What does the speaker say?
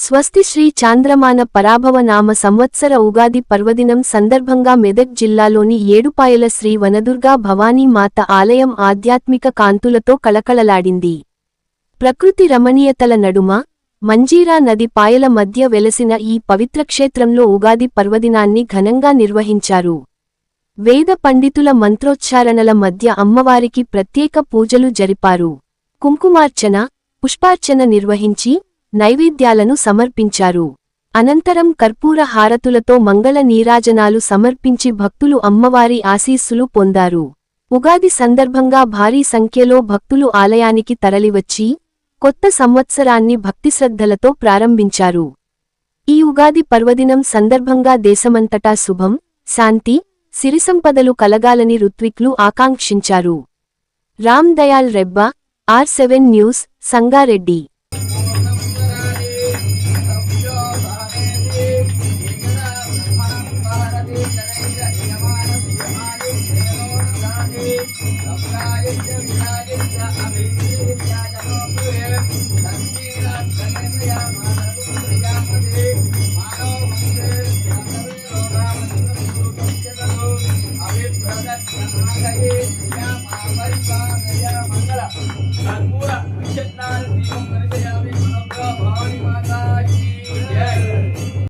స్వస్తి శ్రీ చాంద్రమాన పరాభవ నామ సంవత్సర ఉగాది పర్వదినం సందర్భంగా మెదక్ జిల్లాలోని ఏడుపాయల శ్రీ వనదుర్గా భవానీ మాత ఆలయం ఆధ్యాత్మిక కాంతులతో కళకళలాడింది. ప్రకృతి రమణీయతల నడుమ మంజీరా నది పాయల మధ్య వెలసిన ఈ పవిత్రక్షేత్రంలో ఉగాది పర్వదినాన్ని ఘనంగా నిర్వహించారు. వేద పండితుల మంత్రోచ్చారణల మధ్య అమ్మవారికి ప్రత్యేక పూజలు జరిపారు. కుంకుమార్చన, పుష్పార్చన నిర్వహించి నైవేద్యాలను సమర్పించారు. అనంతరం కర్పూర హారతులతో మంగళ నీరాజనాలు సమర్పించి భక్తులు అమ్మవారి ఆశీస్సులు పొందారు. ఉగాది సందర్భంగా భారీ సంఖ్యలో భక్తులు ఆలయానికి తరలివచ్చి కొత్త సంవత్సరాన్ని భక్తిశ్రద్ధలతో ప్రారంభించారు. ఈ ఉగాది పర్వదినం సందర్భంగా దేశమంతటా శుభం, శాంతి, సిరిసంపదలు కలగాలని ఋత్విక్లు ఆకాంక్షించారు. Ram Dayal Rebba, R7 news, Sangareddy. Vilayet